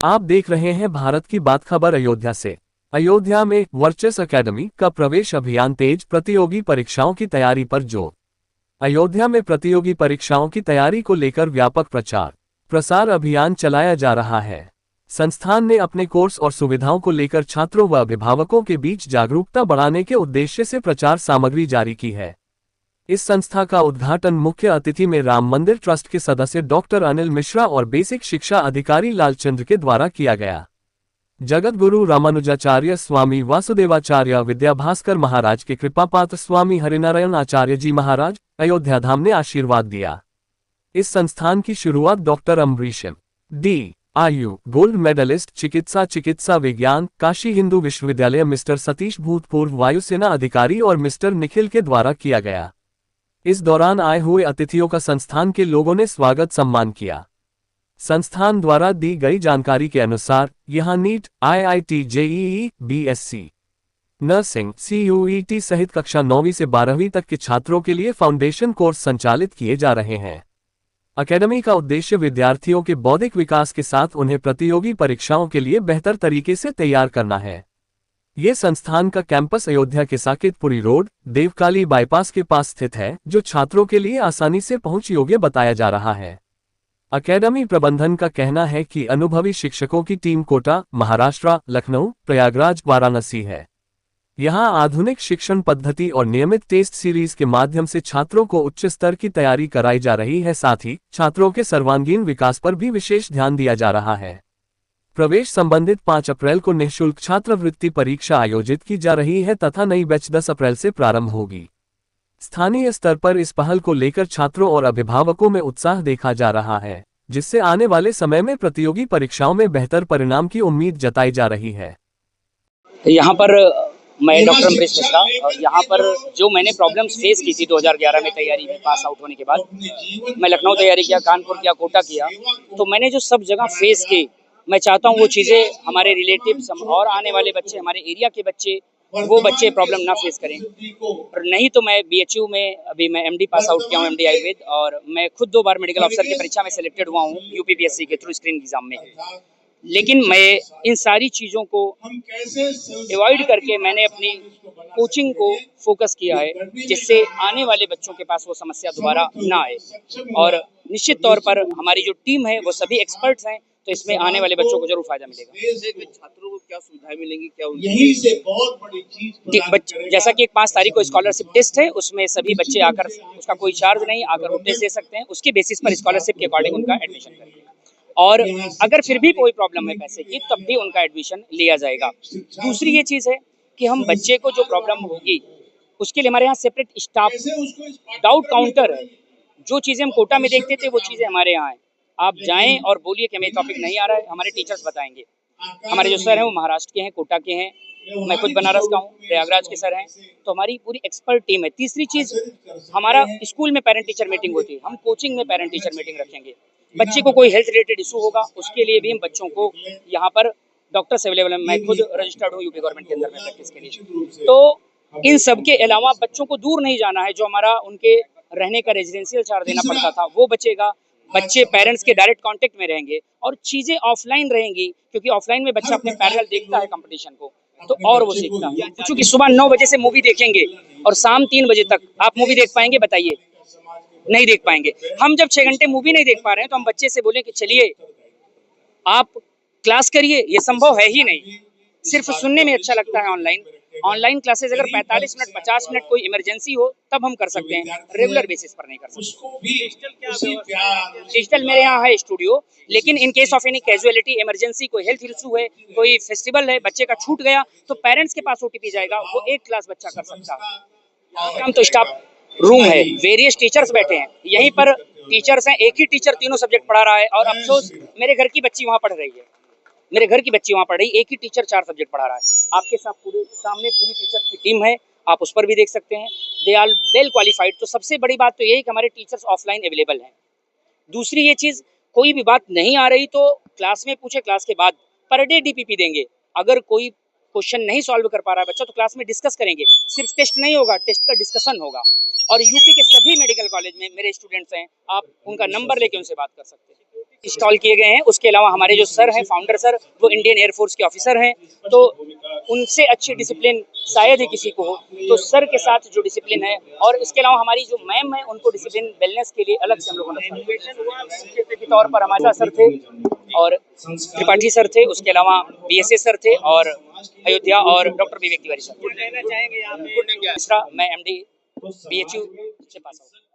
आप देख रहे हैं भारत की बात खबर अयोध्या से। अयोध्या में वर्चस अकेडमी का प्रवेश अभियान तेज, प्रतियोगी परीक्षाओं की तैयारी पर जोर। अयोध्या में प्रतियोगी परीक्षाओं की तैयारी को लेकर व्यापक प्रचार प्रसार अभियान चलाया जा रहा है। संस्थान ने अपने कोर्स और सुविधाओं को लेकर छात्रों व अभिभावकों के बीच जागरूकता बढ़ाने के उद्देश्य से प्रचार सामग्री जारी की है। इस संस्था का उद्घाटन मुख्य अतिथि में राम मंदिर ट्रस्ट के सदस्य डॉक्टर अनिल मिश्रा और बेसिक शिक्षा अधिकारी लालचंद्र के द्वारा किया गया। जगत गुरु रामानुजाचार्य स्वामी वासुदेवाचार्य विद्याभास्कर महाराज के कृपापात्र स्वामी हरिनारायण आचार्य जी महाराज अयोध्या धाम ने आशीर्वाद दिया। इस संस्थान की शुरुआत डॉक्टर अम्बरीश डी.आयु गोल्ड मेडलिस्ट चिकित्सा विज्ञान काशी हिंदू विश्वविद्यालय मिस्टर सतीश भूतपूर्व वायुसेना अधिकारी और मिस्टर निखिल के द्वारा किया गया। इस दौरान आए हुए अतिथियों का संस्थान के लोगों ने स्वागत सम्मान किया। संस्थान द्वारा दी गई जानकारी के अनुसार यहां NEET, IIT, JEE, BSc nursing, CUET सहित कक्षा 9वीं से 12वीं तक के छात्रों के लिए फाउंडेशन कोर्स संचालित किए जा रहे हैं। अकेडमी का उद्देश्य विद्यार्थियों के बौद्धिक विकास के साथ उन्हें प्रतियोगी परीक्षाओं के लिए बेहतर तरीके से तैयार करना है। ये संस्थान का कैंपस अयोध्या के साकेतपुरी रोड, देवकाली बाईपास के पास स्थित है, जो छात्रों के लिए आसानी से पहुंच योग्य बताया जा रहा है। अकेडमी प्रबंधन का कहना है कि अनुभवी शिक्षकों की टीम कोटा, महाराष्ट्र, लखनऊ, प्रयागराज, वाराणसी है। यहां आधुनिक शिक्षण पद्धति और नियमित टेस्ट सीरीज के माध्यम से छात्रों को उच्च स्तर की तैयारी कराई जा रही है। साथ ही छात्रों के सर्वांगीण विकास पर भी विशेष ध्यान दिया जा रहा है। प्रवेश संबंधित 5 अप्रैल को निःशुल्क छात्रवृत्ति परीक्षा आयोजित की जा रही है तथा नई बैच 10 अप्रैल से प्रारंभ होगी। स्थानीय स्तर पर इस पहल को लेकर छात्रों और अभिभावकों में उत्साह देखा जा रहा है, जिससे आने वाले समय में प्रतियोगी परीक्षाओं में बेहतर परिणाम की उम्मीद जताई जा रही है। यहाँ पर मैं डॉक्टर अम्बरीश मिश्रा और यहाँ पर जो मैंने प्रॉब्लम्स फेस की थी 2011 में तैयारी में पास आउट होने के बाद, मैं लखनऊ तैयारी किया, कानपुर किया, कोटा किया, तो मैंने जो सब जगह फेस की, मैं चाहता हूँ वो चीज़ें हमारे रिलेटिव्स और आने वाले बच्चे, हमारे एरिया के बच्चे, वो बच्चे प्रॉब्लम ना फेस करें। और नहीं तो मैं बीएचयू में अभी मैं एमडी पास आउट किया हूँ, एमडी आयुर्वेद, और मैं खुद 2 बार मेडिकल ऑफिसर की परीक्षा में सिलेक्टेड हुआ हूँ यूपीपीएससी के थ्रू स्क्रीनिंग एग्जाम में। लेकिन मैं इन सारी चीज़ों को अवॉइड करके मैंने अपनी कोचिंग को फोकस किया है, जिससे आने वाले बच्चों के पास वो समस्या दोबारा ना आए। और निश्चित तौर पर हमारी जो टीम है वो सभी एक्सपर्ट्स हैं, तो इसमें आने वाले बच्चों को जरूर फायदा मिलेगा। छात्रों को क्या सुविधाएं मिलेंगी, क्या यही से बहुत बड़ी चीज जैसा कि 5 तारीख को स्कॉलरशिप टेस्ट है, उसमें सभी बच्चे आकर, उसका कोई चार्ज नहीं, आकर वो टेस्ट दे सकते हैं, उसके बेसिस पर स्कॉलरशिप के अकॉर्डिंग उनका एडमिशन करेंगे। और अगर फिर भी कोई प्रॉब्लम है पैसे की, तब भी उनका एडमिशन लिया जाएगा। दूसरी ये चीज़ है कि हम बच्चे को जो प्रॉब्लम होगी उसके लिए हमारे यहाँ सेपरेट स्टाफ डाउट काउंटर है। जो चीज़ें हम कोटा में देखते थे वो चीज़ें हमारे यहाँ है। आप जाएं और बोलिए कि हमें टॉपिक नहीं आ रहा है, हमारे टीचर्स बताएंगे। हमारे जो सर हैं वो महाराष्ट्र के हैं, कोटा के हैं, मैं खुद बनारस का हूँ, प्रयागराज के सर हैं, तो हमारी पूरी एक्सपर्ट टीम है। तीसरी चीज़, हमारा स्कूल में पेरेंट टीचर मीटिंग होती है, हम कोचिंग में पेरेंट टीचर मीटिंग रखेंगे। बच्चे को कोई हेल्थ रिलेटेड इशू होगा, उसके लिए भी हम बच्चों को यहाँ पर डॉक्टर्स अवेलेबल हैं। मैं खुद रजिस्टर्ड हूँ यूपी गवर्नमेंट के अंदर में प्रैक्टिस के लिए। तो इन सब के अलावा बच्चों को दूर नहीं जाना है। जो हमारा उनके रहने का रेजिडेंशियल चार्ज देना पड़ता था वो बचेगा। बच्चे पेरेंट्स के डायरेक्ट कांटेक्ट में रहेंगे और चीज़ें ऑफलाइन रहेंगी, क्योंकि ऑफलाइन में बच्चा अपने पैरेलल देखता है कंपटीशन को, तो और वो सीखता है। क्योंकि सुबह 9 बजे से मूवी देखेंगे और शाम 3 बजे तक आप मूवी देख पाएंगे? बताइए, नहीं देख पाएंगे। हम जब 6 घंटे मूवी नहीं देख पा रहे हैं तो हम बच्चे से बोलें कि चलिए आप क्लास करिए, ये संभव है ही नहीं। सिर्फ सुनने में अच्छा लगता है। ऑनलाइन क्लासेस अगर 45 मिनट 50 मिनट कोई इमरजेंसी हो तब हम कर सकते हैं, रेगुलर बेसिस पर नहीं कर सकते। डिजिटल मेरे यहाँ है स्टूडियो, लेकिन in case of any casualty, emergency, कोई हेल्थ इशू है, कोई फेस्टिवल है, बच्चे का छूट गया, तो पेरेंट्स के पास ओटीपी जाएगा, वो 1 क्लास बच्चा कर सकता है। हम तो स्टाफ रूम है, वेरियस टीचर्स बैठे हैं, यहीं पर टीचर्स हैं, एक ही टीचर तीनों सब्जेक्ट पढ़ा रहा है। और अफसोस मेरे घर की बच्ची वहाँ पढ़ रही है, एक ही टीचर 4 सब्जेक्ट पढ़ा रहा है। आपके साथ पूरे सामने पूरी टीचर्स की टीम है, आप उस पर भी देख सकते हैं, दे आर वेल क्वालिफाइड। तो सबसे बड़ी बात तो यही कि हमारे टीचर्स ऑफलाइन अवेलेबल हैं। दूसरी ये चीज़, कोई भी बात नहीं आ रही तो क्लास में पूछे, क्लास के बाद पर डे डीपीपी देंगे। अगर कोई क्वेश्चन नहीं सॉल्व कर पा रहा है बच्चा तो क्लास में डिस्कस करेंगे। सिर्फ टेस्ट नहीं होगा, टेस्ट का डिस्कशन होगा। और यूपी के सभी मेडिकल कॉलेज में मेरे स्टूडेंट्स हैं, आप उनका नंबर लेके उनसे बात कर सकते हैं। इंस्टॉल किए गए हैं। उसके अलावा हमारे जो सर हैं, फाउंडर सर, वो इंडियन एयरफोर्स के ऑफिसर हैं, तो उनसे अच्छी डिसिप्लिन शायद ही किसी को हो। तो सर के साथ जो डिसिप्लिन है, और इसके अलावा हमारी जो मैम है, उनको डिसिप्लिन वेलनेस के लिए अलग से हम लोगों ने के तौर पर हमारे सर थे और त्रिपाठी सर थे, उसके अलावा BSA सर थे और अयोध्या और डॉक्टर विवेक तिवारी सर। तीसरा मैं MD BHU से पास आउट।